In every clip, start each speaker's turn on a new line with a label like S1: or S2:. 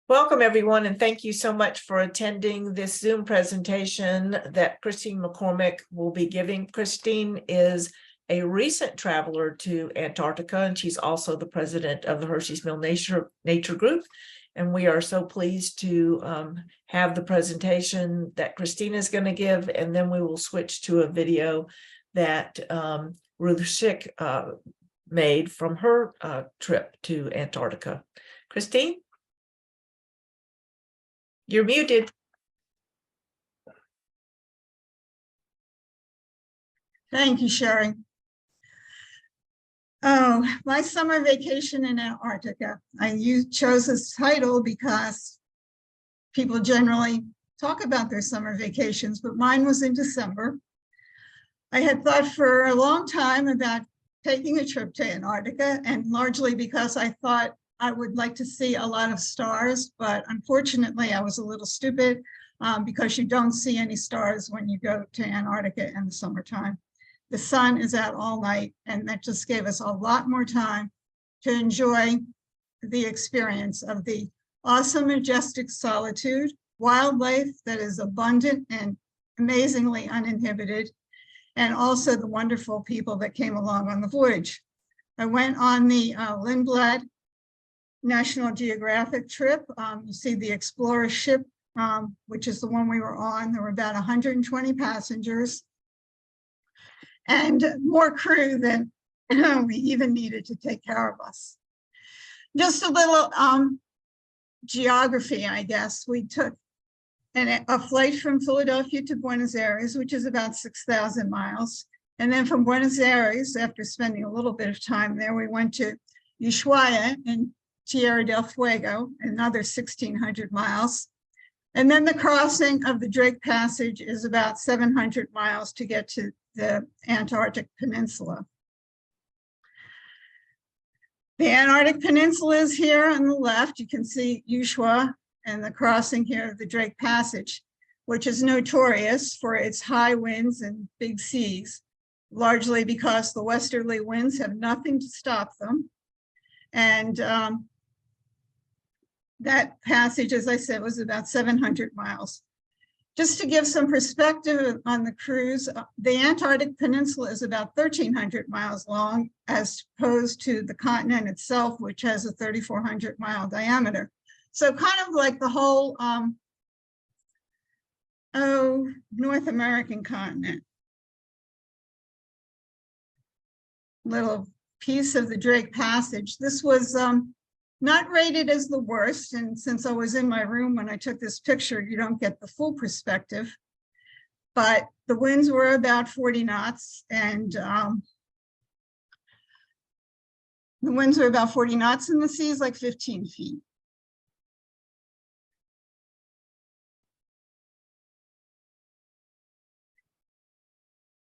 S1: Welcome, everyone, and thank you so much for attending this Zoom presentation that Christine McCormick will be giving. Christine is a recent traveler to Antarctica, and she's also the president of the Hershey's Mill Nature Group. And we are so pleased to have the presentation that Christine is going to give, and then we will switch to a video that Ruth Schick made from her trip to Antarctica. Christine? You're muted.
S2: Thank you, Sherry. Oh, my summer vacation in Antarctica. I chose this title because people generally talk about their summer vacations, but mine was in December. I had thought for a long time about taking a trip to Antarctica, and largely because I thought I would like to see a lot of stars, but unfortunately I was a little stupid because you don't see any stars when you go to Antarctica in the summertime. The sun is out all night, and that just gave us a lot more time to enjoy the experience of the awesome, majestic solitude, wildlife that is abundant and amazingly uninhibited, and also the wonderful people that came along on the voyage. I went on the Lindblad National Geographic trip. You see the Explorer ship, which is the one we were on. There were about 120 passengers and more crew than we even needed to take care of us. Just a little geography, I guess. We took a flight from Philadelphia to Buenos Aires, which is about 6,000 miles. And then from Buenos Aires, after spending a little bit of time there, we went to Ushuaia and Tierra del Fuego, another 1,600 miles. And then the crossing of the Drake Passage is about 700 miles to get to the Antarctic Peninsula. The Antarctic Peninsula is here on the left. You can see Ushuaia and the crossing here of the Drake Passage, which is notorious for its high winds and big seas, largely because the westerly winds have nothing to stop them. And that passage, as I said, was about 700 miles. Just to give some perspective on the cruise, the Antarctic Peninsula is about 1,300 miles long, as opposed to the continent itself, which has a 3,400 mile diameter. So kind of like the whole North American continent. Little piece of the Drake Passage. This was not rated as the worst, and since I was in my room when I took this picture, you don't get the full perspective, but the winds were about 40 knots, and the winds were about 40 knots, and the sea is like 15 feet.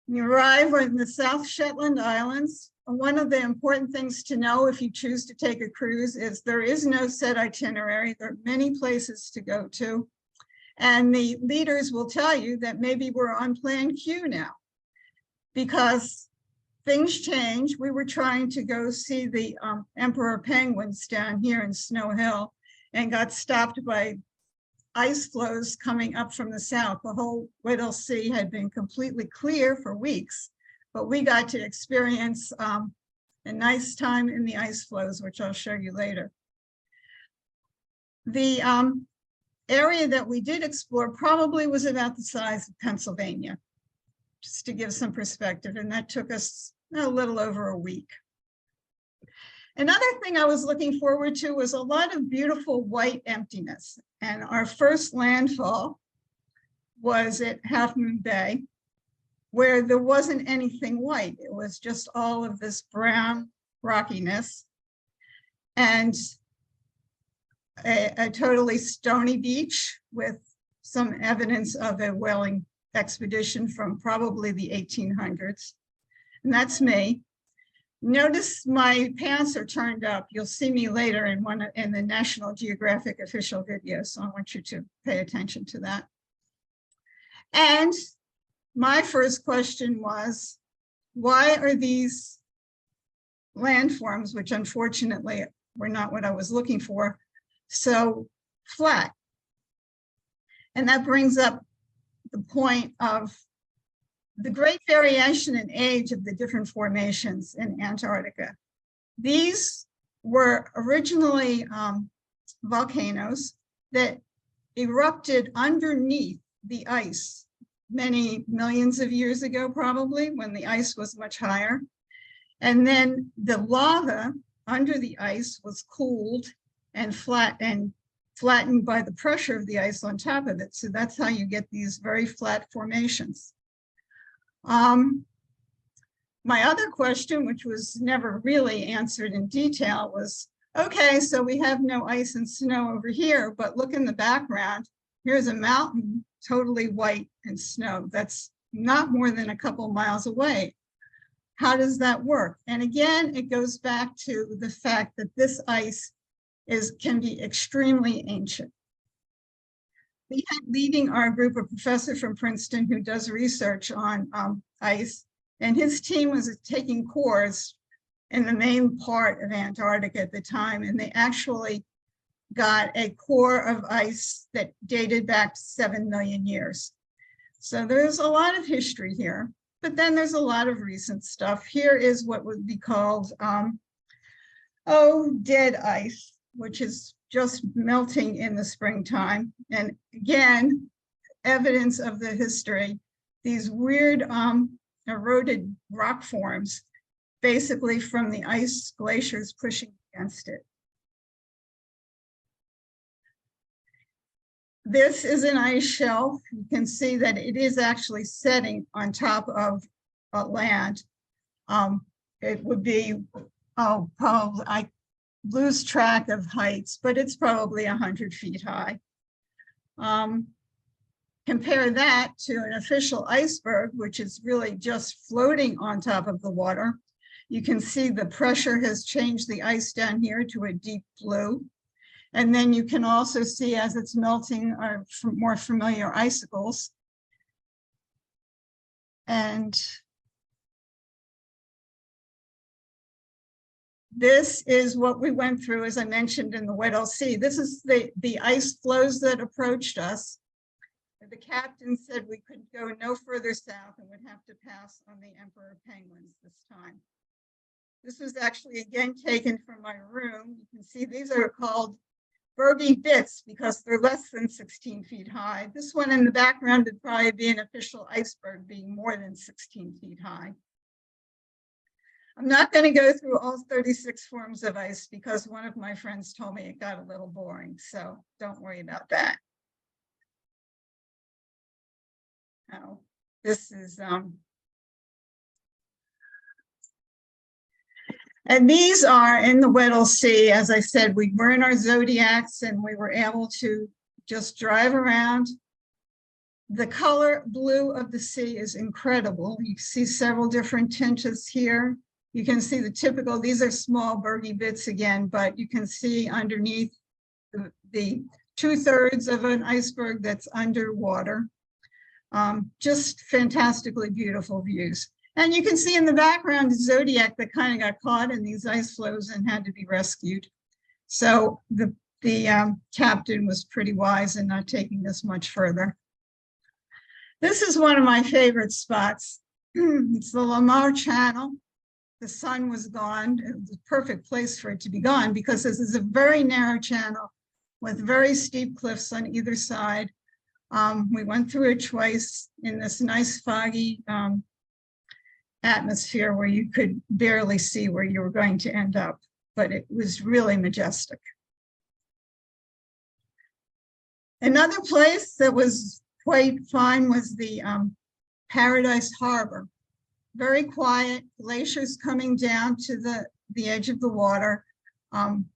S2: You arrive in the South Shetland Islands. One of the important things to know if you choose to take a cruise is there is no set itinerary. There are many places to go to. And the leaders will tell you that maybe we're on plan Q now because things change. We were trying to go see the emperor penguins down here in Snow Hill and got stopped by ice flows coming up from the south. The whole Weddell Sea had been completely clear for weeks, but we got to experience a nice time in the ice flows, which I'll show you later. The area that we did explore probably was about the size of Pennsylvania, just to give some perspective, and that took us a little over a week. Another thing I was looking forward to was a lot of beautiful white emptiness, and our first landfall was at Half Moon Bay, where there wasn't anything white. It was just all of this brown rockiness and a totally stony beach with some evidence of a whaling expedition from probably the 1800s. And that's me. Notice my pants are turned up. You'll see me later in the National Geographic official video, so I want you to pay attention to that. And my first question was, why are these landforms, which unfortunately were not what I was looking for, so flat. And that brings up the point of the great variation in age of the different formations in Antarctica. These were originally volcanoes that erupted underneath the ice many millions of years ago, probably, when the ice was much higher. And then the lava under the ice was cooled and flattened by the pressure of the ice on top of it. So that's how you get these very flat formations. My other question, which was never really answered in detail, was, okay, so we have no ice and snow over here, but look in the background. Here's a mountain, totally white and snow. That's not more than a couple miles away. How does that work? And again, it goes back to the fact that this ice can be extremely ancient. We had leading our group a professor from Princeton who does research on ice, and his team was taking cores in the main part of Antarctica at the time, and they actually got a core of ice that dated back to 7 million years. So there's a lot of history here, but then there's a lot of recent stuff. Here is what would be called, dead ice, which is just melting in the springtime. And again, evidence of the history, these weird eroded rock forms, basically from the ice glaciers pushing against it. This is an ice shelf. You can see that it is actually setting on top of land. It would be, probably, I lose track of heights, but it's probably 100 feet high. Compare that to an official iceberg, which is really just floating on top of the water. You can see the pressure has changed the ice down here to a deep blue. And then you can also see as it's melting are more familiar icicles. And this is what we went through, as I mentioned, in the Weddell Sea. This is the ice flows that approached us. The captain said we could go no further south and would have to pass on the emperor penguins this time. This was actually again taken from my room. You can see these are called bergy bits because they're less than 16 feet high. This one in the background would probably be an official iceberg being more than 16 feet high. I'm not going to go through all 36 forms of ice because one of my friends told me it got a little boring, so don't worry about that. Oh, this is and these are in the Weddell Sea. As I said, we were in our Zodiacs and we were able to just drive around. The color blue of the sea is incredible. You see several different tints here. You can see the typical, these are small bergy bits again, but you can see underneath the 2/3 of an iceberg that's underwater. Just fantastically beautiful views. And you can see in the background Zodiac that kind of got caught in these ice flows and had to be rescued. So the captain was pretty wise in not taking this much further. This is one of my favorite spots. It's the Lamar Channel. The sun was gone. It was a perfect place for it to be gone because this is a very narrow channel with very steep cliffs on either side. We went through it twice in this nice foggy atmosphere where you could barely see where you were going to end up, but it was really majestic. Another place that was quite fine was the Paradise Harbor. Very quiet, glaciers coming down to the edge of the water.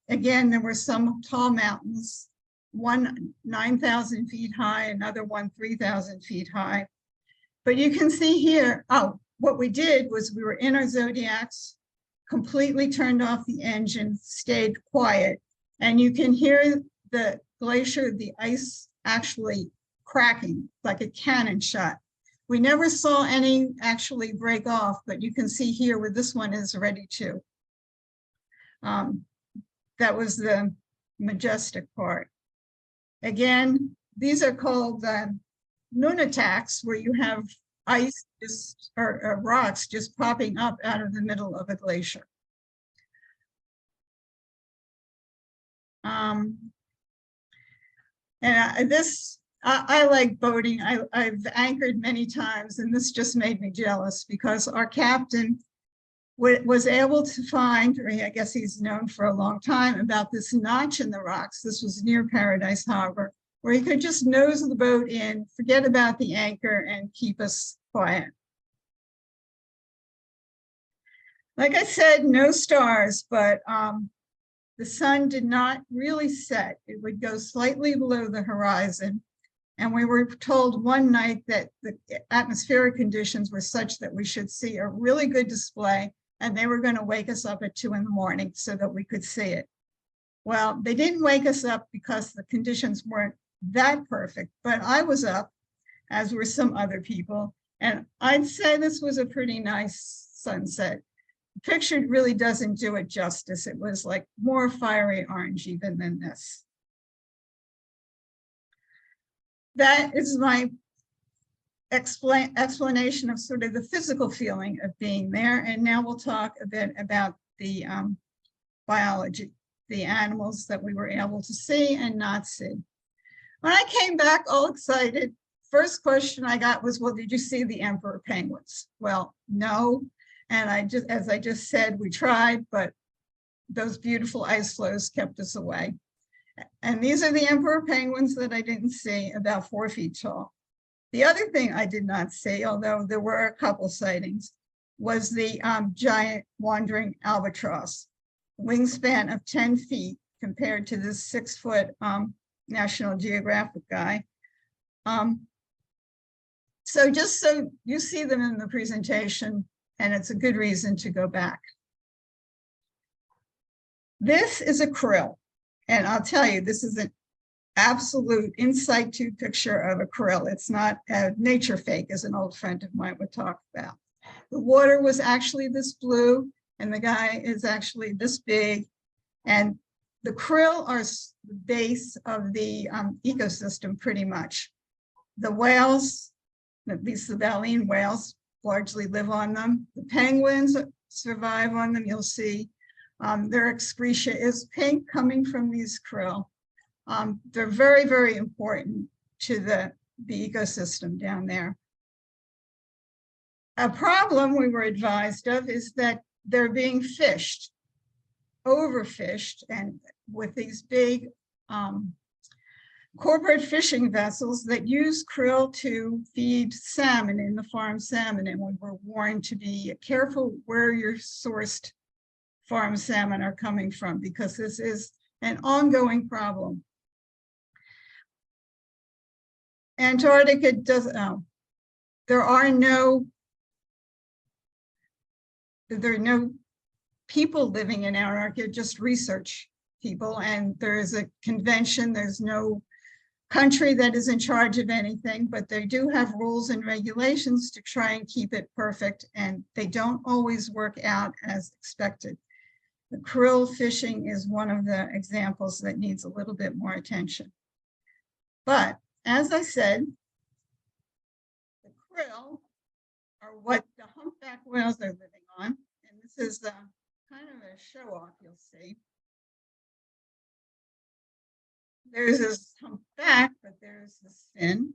S2: Again, there were some tall mountains, one 9,000 feet high, another one 3,000 feet high. But you can see here, what we did was we were in our Zodiacs, completely turned off the engine, stayed quiet, and you can hear the glacier, the ice actually cracking like a cannon shot. We never saw any actually break off, but you can see here where this one is ready to. That was the majestic part. Again, these are called nunataks, where you have ice just or rocks just popping up out of the middle of a glacier. I like boating. I've anchored many times, and this just made me jealous because our captain was able to find, or I guess he's known for a long time, about this notch in the rocks. This was near Paradise Harbor, where he could just nose the boat in, forget about the anchor, and keep us quiet. Like I said, no stars, but the sun did not really set. It would go slightly below the horizon. And we were told one night that the atmospheric conditions were such that we should see a really good display, and they were going to wake us up at 2 in the morning so that we could see it. Well, they didn't wake us up because the conditions weren't that perfect, but I was up, as were some other people, and I'd say this was a pretty nice sunset. The picture really doesn't do it justice. It was like more fiery orange even than this. That is my explanation of sort of the physical feeling of being there. And now we'll talk a bit about the biology, the animals that we were able to see and not see. When I came back all excited, first question I got was, well, did you see the emperor penguins? Well, no. And as I just said, we tried, but those beautiful ice floes kept us away. And these are the emperor penguins that I didn't see, about 4 feet tall. The other thing I did not see, although there were a couple sightings, was the giant wandering albatross, wingspan of 10 feet compared to this 6-foot National Geographic guy. So just so you see them in the presentation, and it's a good reason to go back. This is a krill. And I'll tell you, this is an absolute in situ picture of a krill. It's not a nature fake, as an old friend of mine would talk about. The water was actually this blue, and the guy is actually this big. And the krill are the base of the ecosystem, pretty much. The whales, at least the baleen whales, largely live on them. The penguins survive on them, you'll see. Their excretia is pink coming from these krill. They're very, very important to the ecosystem down there. A problem we were advised of is that they're being fished, overfished, and with these big corporate fishing vessels that use krill to feed salmon in the farm salmon. And we were warned to be careful where your sourced farm salmon are coming from, because this is an ongoing problem. Antarctica there are no people living in Antarctica, just research people, and there is a convention. There's no country that is in charge of anything, but they do have rules and regulations to try and keep it perfect, and they don't always work out as expected. The krill fishing is one of the examples that needs a little bit more attention. But as I said, the krill are what the humpback whales are living on. And this is the kind of a show off, you'll see. There's this humpback, but there's this fin.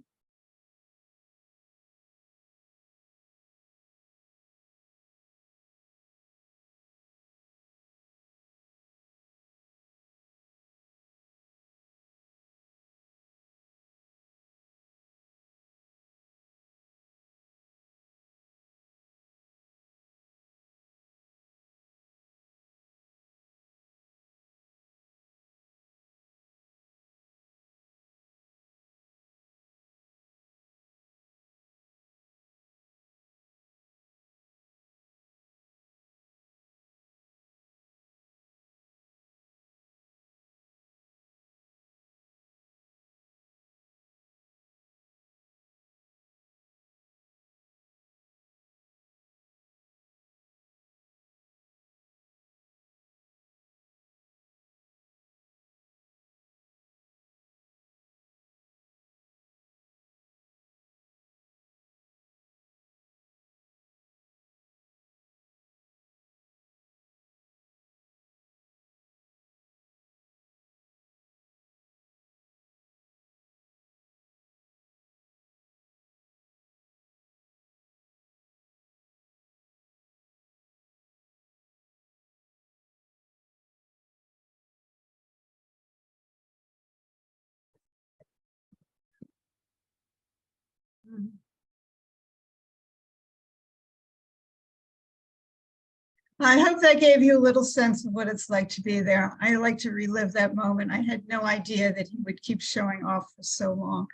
S2: I hope that gave you a little sense of what it's like to be there. I like to relive that moment. I had no idea that he would keep showing off for so long.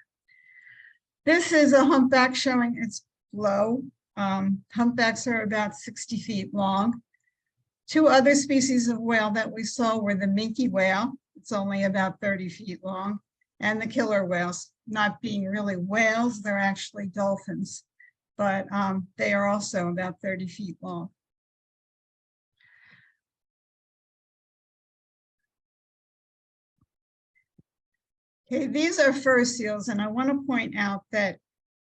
S2: This is a humpback showing its blow. Humpbacks are about 60 feet long. Two other species of whale that we saw were the minke whale. It's only about 30 feet long, and the killer whales, not being really whales, they're actually dolphins, but they are also about 30 feet long. Okay, these are fur seals, and I want to point out that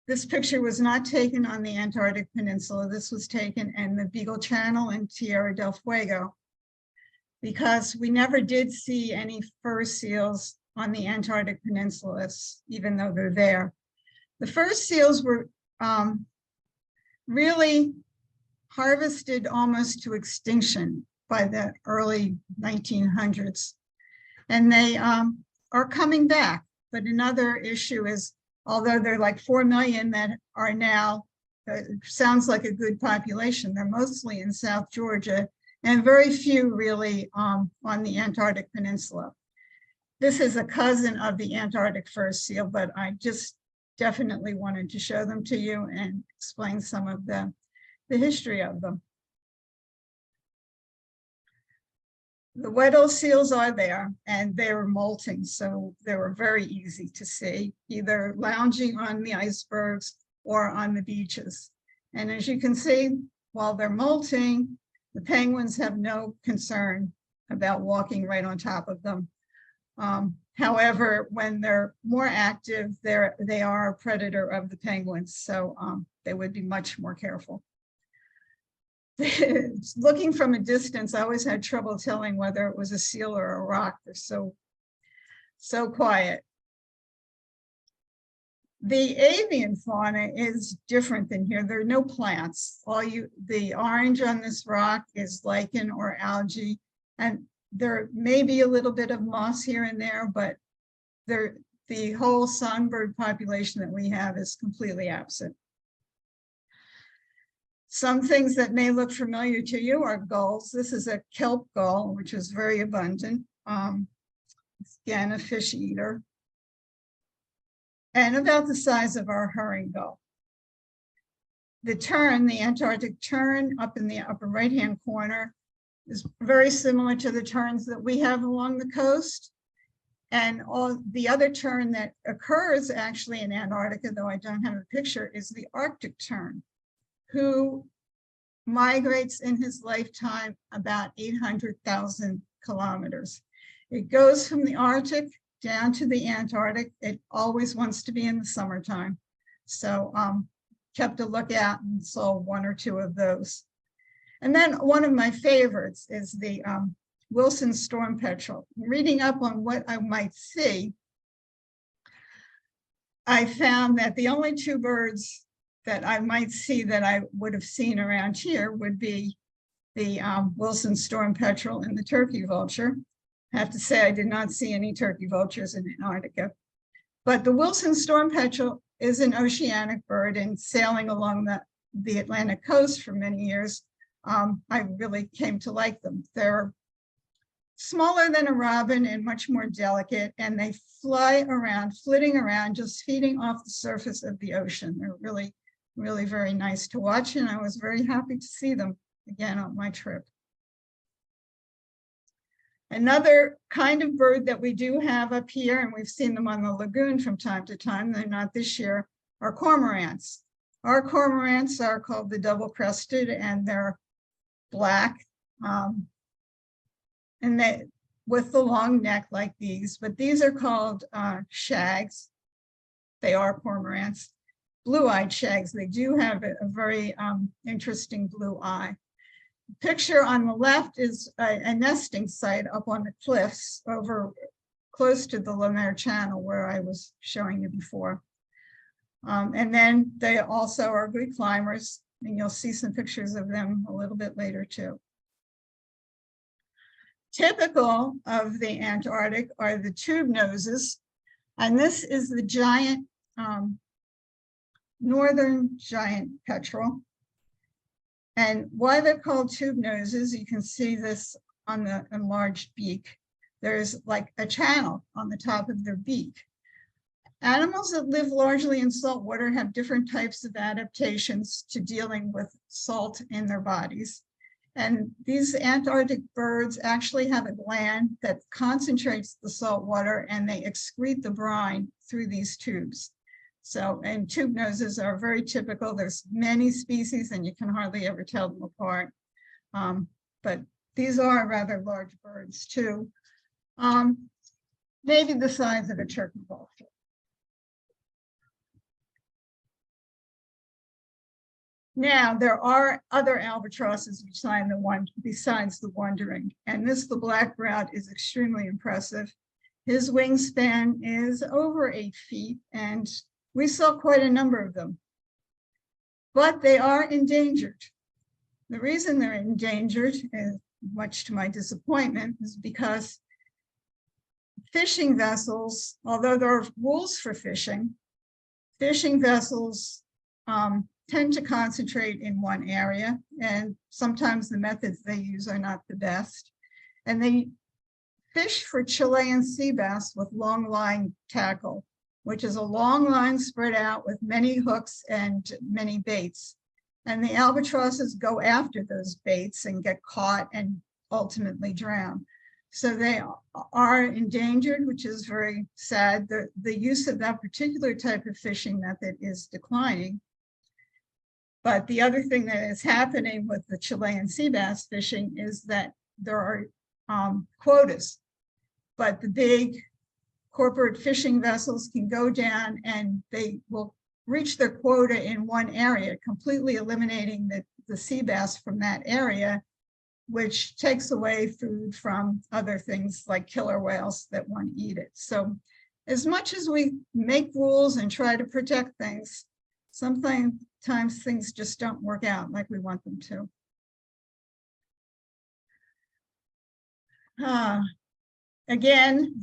S2: this picture was not taken on the Antarctic Peninsula. This was taken in the Beagle Channel and Tierra del Fuego, because we never did see any fur seals on the Antarctic Peninsula, even though they're there. The fur seals were really harvested almost to extinction by the early 1900s. And they are coming back. But another issue is, although they're like 4 million that are now, sounds like a good population, they're mostly in South Georgia and very few really on the Antarctic Peninsula. This is a cousin of the Antarctic fur seal, but I just definitely wanted to show them to you and explain some of the history of them. The Weddell seals are there, and they were molting, so they were very easy to see, either lounging on the icebergs or on the beaches. And as you can see, while they're molting, the penguins have no concern about walking right on top of them. However, when they're more active, they are a predator of the penguins, so they would be much more careful. Looking from a distance, I always had trouble telling whether it was a seal or a rock. They're so quiet. The avian fauna is different than here. There are no plants. The orange on this rock is lichen or algae, and there may be a little bit of moss here and there, but the whole songbird population that we have is completely absent. Some things that may look familiar to you are gulls. This is a kelp gull, which is very abundant. Again, a fish eater. And about the size of our herring gull. The tern, the Antarctic tern up in the upper right-hand corner, is very similar to the terns that we have along the coast. And all the other tern that occurs actually in Antarctica, though I don't have a picture, is the Arctic tern, who migrates in his lifetime about 800,000 kilometers. It goes from the Arctic down to the Antarctic. It always wants to be in the summertime. So kept a lookout and saw one or two of those. And then one of my favorites is the Wilson storm petrel. Reading up on what I might see, I found that the only two birds that I might see that I would have seen around here would be the Wilson storm petrel and the turkey vulture. I have to say I did not see any turkey vultures in Antarctica. But the Wilson storm petrel is an oceanic bird, and sailing along the Atlantic coast for many years, I really came to like them. They're smaller than a robin and much more delicate, and they fly around, flitting around, just feeding off the surface of the ocean. They're really, really very nice to watch, and I was very happy to see them again on my trip. Another kind of bird that we do have up here, and we've seen them on the lagoon from time to time, they're not this year, are cormorants. Our cormorants are called the double-crested, and they're black, and they with the long neck like these, but these are called shags. They are cormorants. Blue-eyed shags. They do have a very interesting blue eye. The picture on the left is a nesting site up on the cliffs over close to the Lemaire Channel where I was showing you before. And then they also are good climbers, and you'll see some pictures of them a little bit later too. Typical of the Antarctic are the tube noses, and this is the giant northern giant petrel. And why they're called tube noses, you can see this on the enlarged beak. There's like a channel on the top of their beak. Animals that live largely in salt water have different types of adaptations to dealing with salt in their bodies. And these Antarctic birds actually have a gland that concentrates the salt water and they excrete the brine through these tubes. So, and tube noses are very typical. There's many species and you can hardly ever tell them apart. But these are rather large birds too. Maybe the size of a turkey vulture. Now, there are other albatrosses besides the wandering, and this, the black-browed, is extremely impressive. His wingspan is over 8 feet, and we saw quite a number of them, but they are endangered. The reason they're endangered, and much to my disappointment, is because fishing vessels, although there are rules for fishing vessels tend to concentrate in one area, and sometimes the methods they use are not the best. And they fish for Chilean sea bass with long line tackle, which is a long line spread out with many hooks and many baits. And the albatrosses go after those baits and get caught and ultimately drown. So they are endangered, which is very sad. The use of that particular type of fishing method is declining. But the other thing that is happening with the Chilean sea bass fishing is that there are quotas, but the big corporate fishing vessels can go down and they will reach their quota in one area, completely eliminating the sea bass from that area, which takes away food from other things like killer whales that want to eat it. So as much as we make rules and try to protect things, sometimes things just don't work out like we want them to. Again,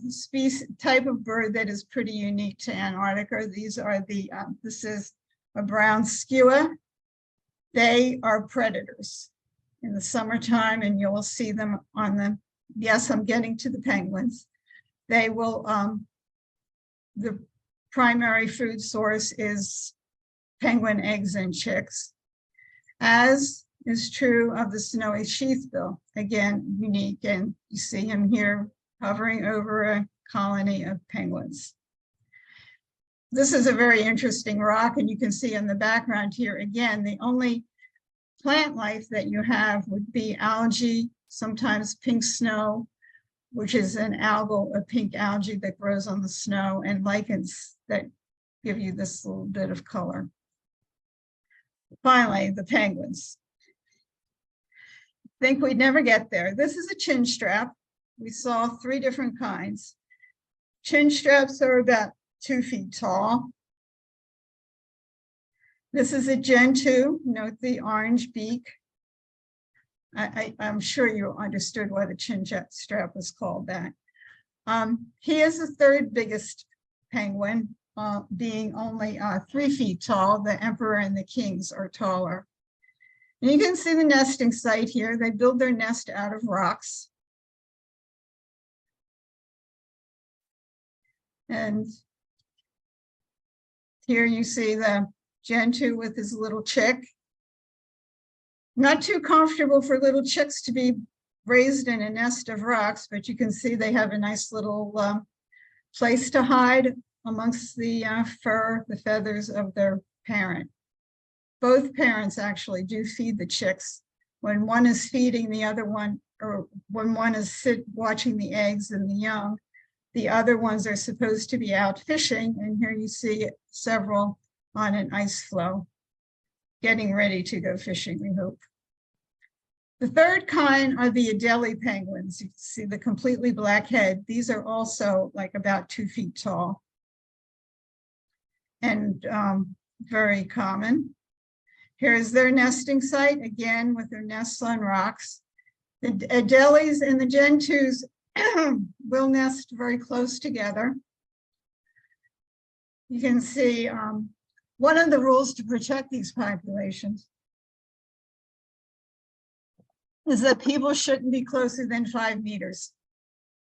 S2: type of bird that is pretty unique to Antarctica. These are this is a brown skua. They are predators in the summertime, and you will see them on the, yes, I'm getting to the penguins. They will, the primary food source is penguin eggs and chicks, as is true of the snowy sheathbill. Again, unique, and you see him here hovering over a colony of penguins. This is a very interesting rock, and you can see in the background here, again, the only plant life that you have would be algae, sometimes pink snow, which is a pink algae that grows on the snow, and lichens that give you this little bit of color. Finally, the penguins. Think we'd never get there. This is a chin strap. We saw 3 different kinds. Chin straps are about 2 feet tall. This is a Gen 2. Note the orange beak. I'm sure you understood why the chin strap was called that. He is the 3rd biggest penguin, being only 3 feet tall. The emperor and the kings are taller. And you can see the nesting site here. They build their nest out of rocks. And here you see the Gen 2 with his little chick. Not too comfortable for little chicks to be raised in a nest of rocks, but you can see they have a nice little place to hide amongst the fur, the feathers of their parent. Both parents actually do feed the chicks. When one is feeding the other one, or when one is watching the eggs and the young, the other ones are supposed to be out fishing. And here you see several on an ice floe, getting ready to go fishing, we hope. The 3rd kind are the Adelie penguins. You see the completely black head. These are also like about 2 feet tall and very common. Here's their nesting site, again, with their nests on rocks. The Adelies and the Gen 2s will nest very close together. You can see one of the rules to protect these populations is that people shouldn't be closer than 5 meters.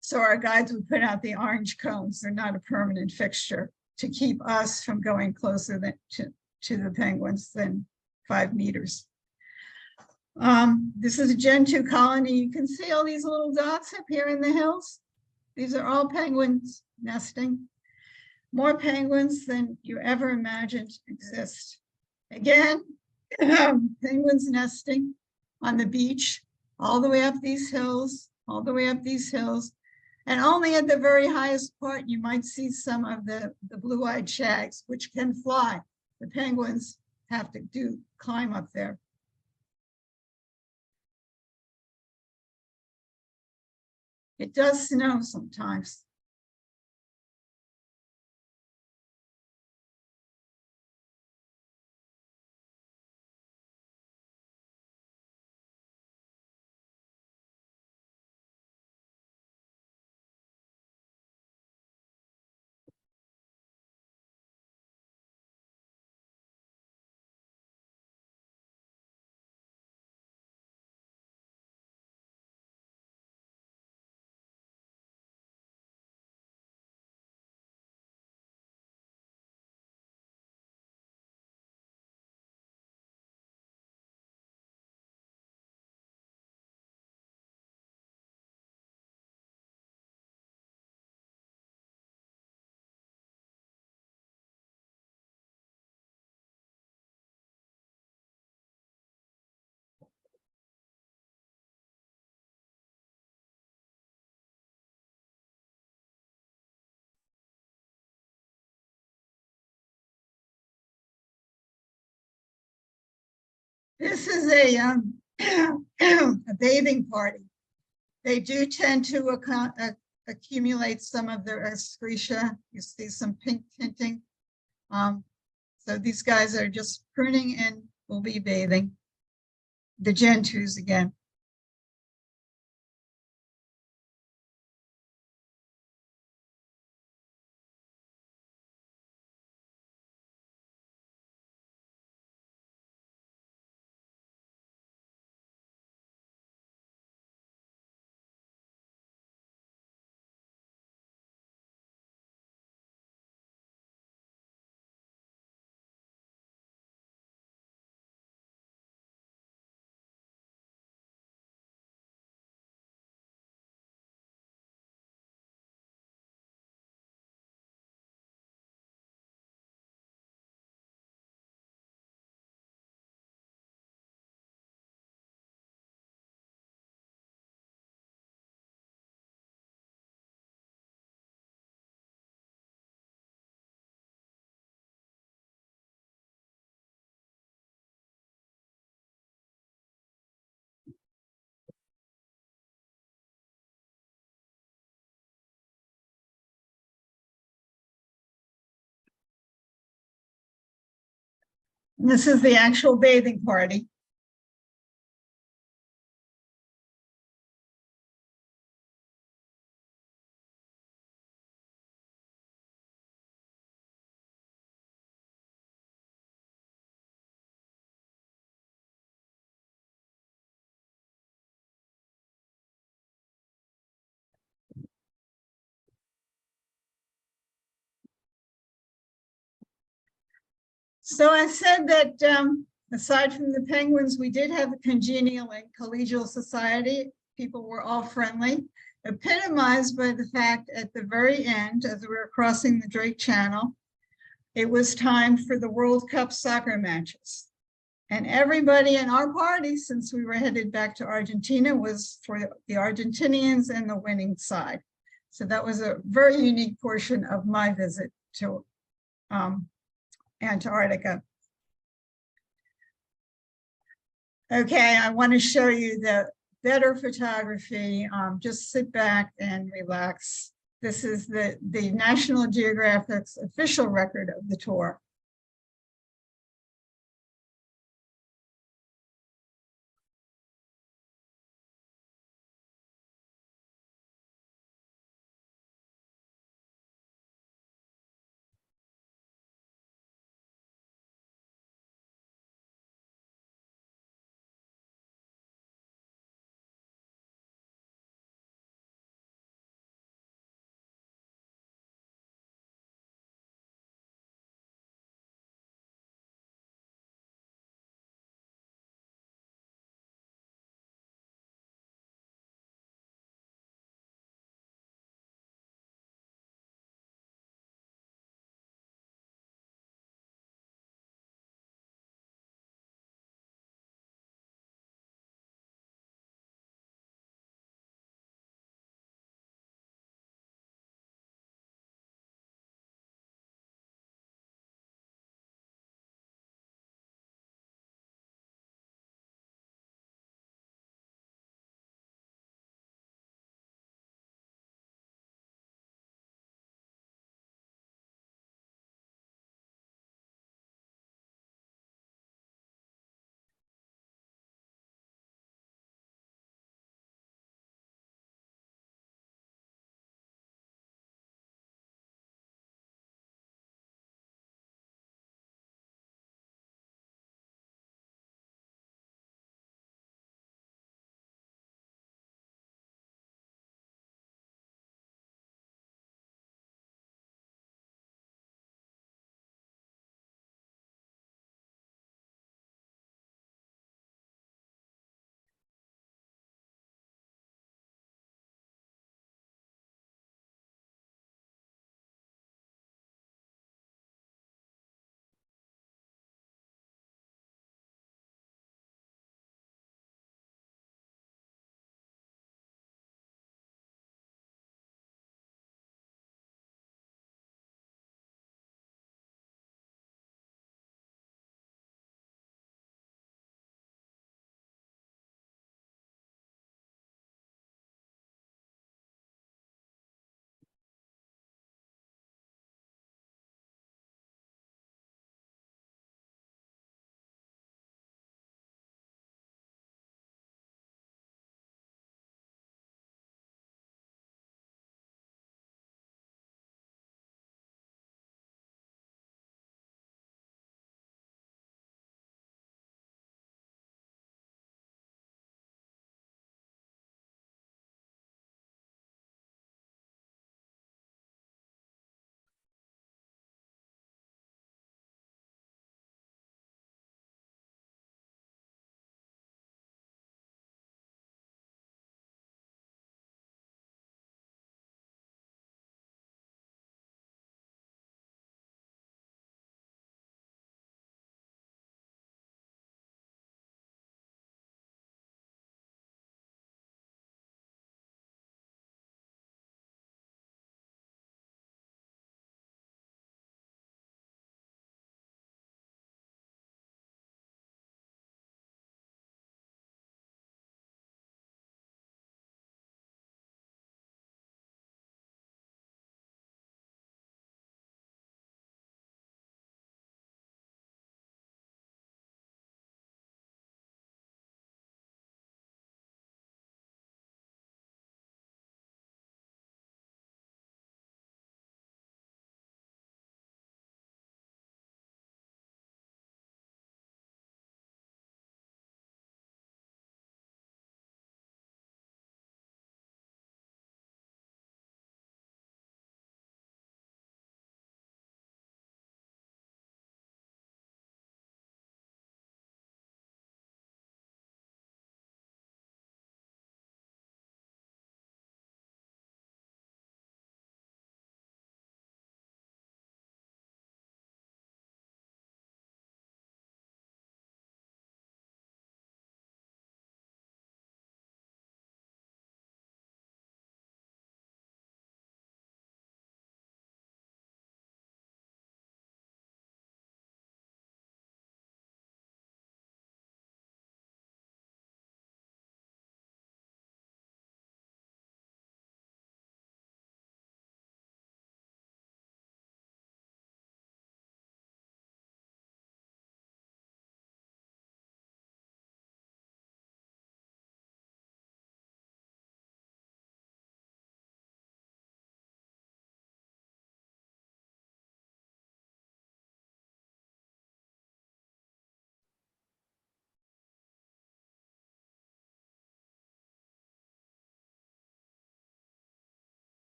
S2: So our guides would put out the orange cones. They're not a permanent fixture to keep us from going closer to the penguins than 5 meters. This is a Gen 2 colony. You can see all these little dots up here in the hills. These are all penguins nesting. More penguins than you ever imagined exist. Again, penguins nesting on the beach, all the way up these hills, all the way up these hills. And only at the very highest part, you might see some of the blue-eyed shags, which can fly. The penguins have to climb up there. It does snow sometimes. This is a bathing party. They do tend to accumulate some of their excreta. You see some pink tinting. So these guys are just pruning and will be bathing. The Gen 2s again. This is the actual bathing party. So I said that aside from the penguins, we did have a congenial and collegial society. People were all friendly, epitomized by the fact at the very end, as we were crossing the Drake Channel, it was time for the World Cup soccer matches. And everybody in our party, since we were headed back to Argentina, was for the Argentinians and the winning side. So that was a very unique portion of my visit to Antarctica. Okay, I want to show you the better photography. Just sit back and relax. This is the National Geographic's official record of the tour.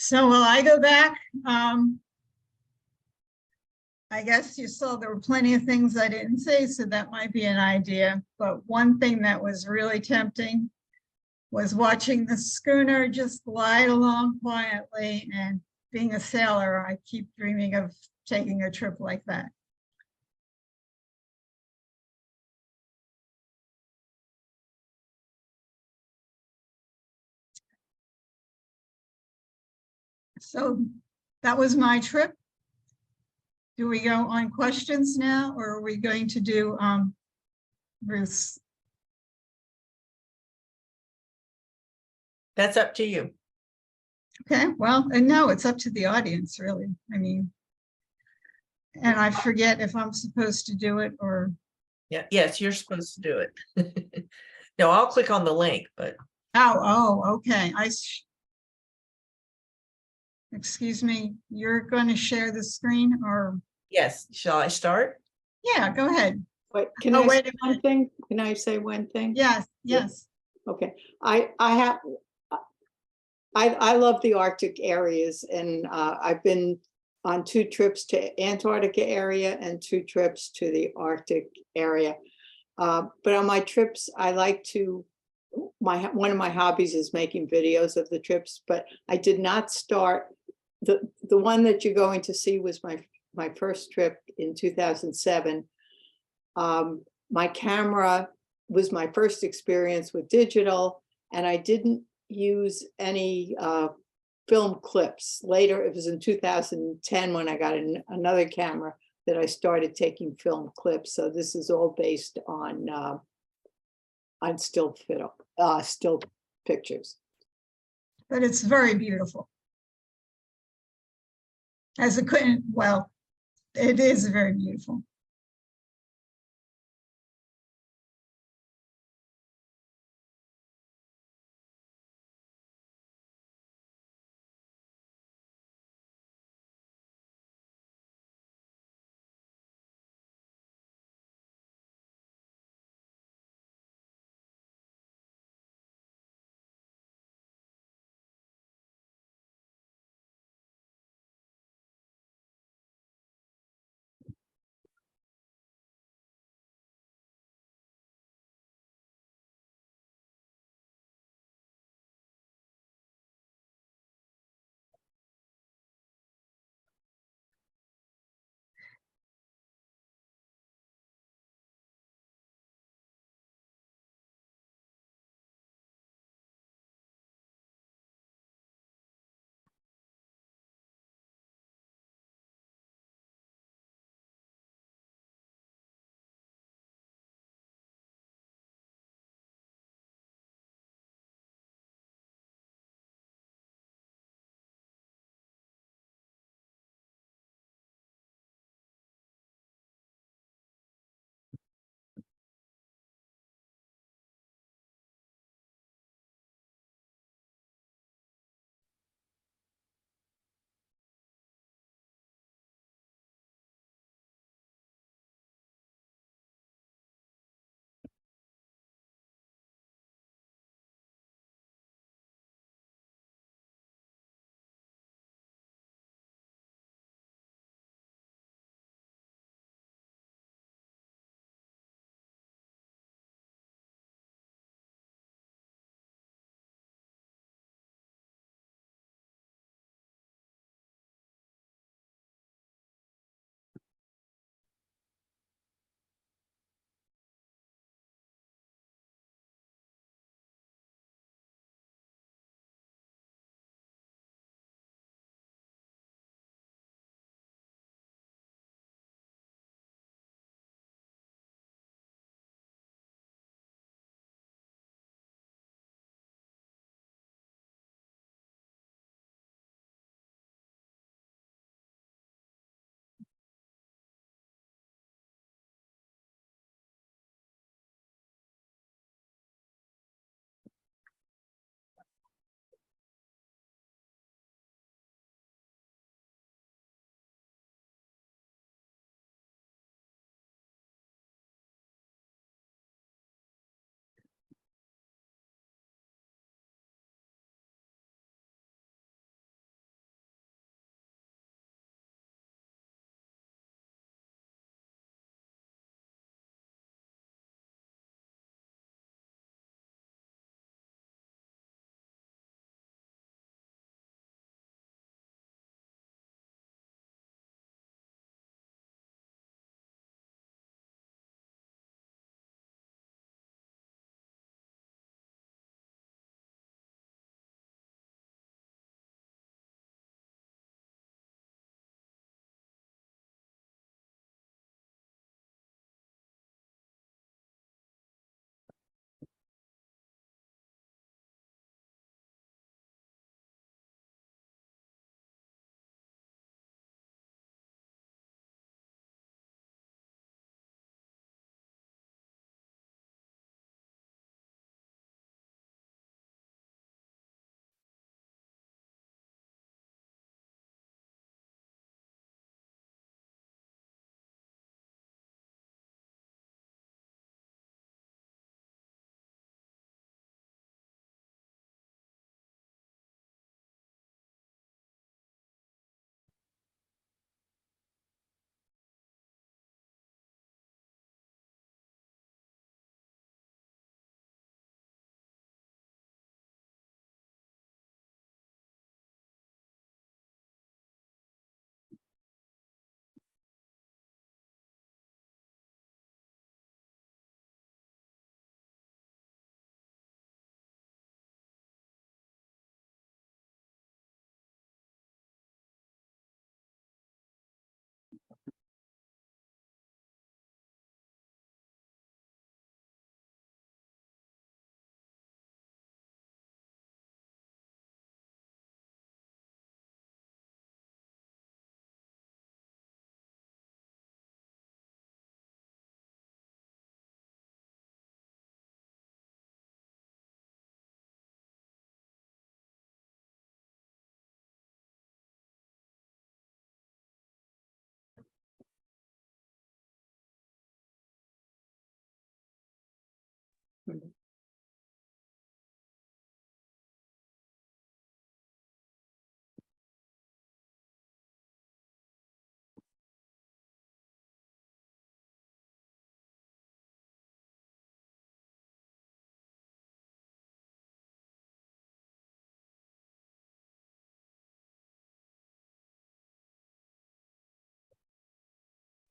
S2: So will I go back? I guess you saw there were plenty of things I didn't say, so that might be an idea. But one thing that was really tempting was watching the schooner just glide along quietly. And being a sailor, I keep dreaming of taking a trip like that. So that was my trip. Do we go on questions now, or are we going to do Ruth's?
S1: That's up to you.
S2: Okay, well, and no, it's up to the audience, really. I mean, and I forget if I'm supposed to do it or.
S1: Yeah, yes, you're supposed to do it. No, I'll click on the link, but
S2: Okay. Excuse me, you're going to share the screen or?
S1: yes, shall I start?
S2: Yeah, go ahead.
S3: But can
S2: Oh,
S3: I
S2: wait
S3: say
S2: a
S3: one thing? Can I say one thing?
S2: Yes, yes.
S3: Okay, I love the Arctic areas, and I've been on 2 trips to Antarctica area and 2 trips to the Arctic area. But on my trips, I like to, one of my hobbies is making videos of the trips, but I did not start, the one that you're going to see was my first trip in 2007. My camera was my first experience with digital, and I didn't use any film clips. Later, it was in 2010 when I got another camera that I started taking film clips. So this is all based on still pictures.
S2: But it's very beautiful. As it couldn't, well, it is very beautiful.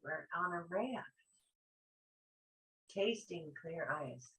S4: We're on a raft. Tasting clear ice.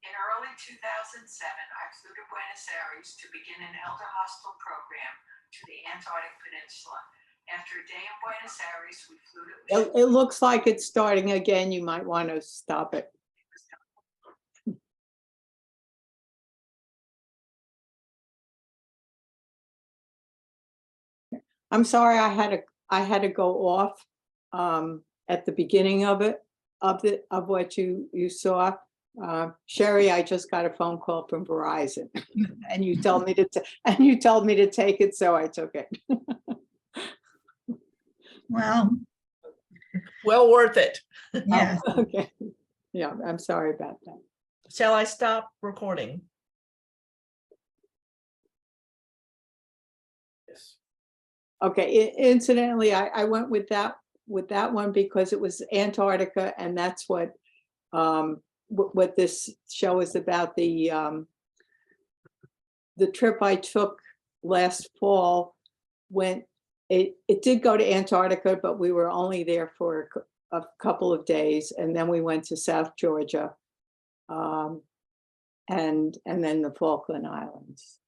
S5: In early 2007, I flew to Buenos Aires to begin an elder hostel program to the Antarctic Peninsula. After a day in Buenos Aires, we flew to.
S3: It looks like it's starting again. You might want to stop it. I'm sorry, I had to go off at the beginning of it, of what you saw. Sherry, I just got a phone call from Verizon and you told me to take it, so I took it.
S2: Well,
S1: Well worth it.
S2: yes.
S3: Okay. Yeah, I'm sorry about that.
S1: Shall I stop recording?
S6: Yes.
S3: Okay, incidentally, I went with that one because it was Antarctica, and that's what this show is about. The trip I took last fall it did go to Antarctica, but we were only there for a couple of days, and then we went to South Georgia, and then the Falkland Islands.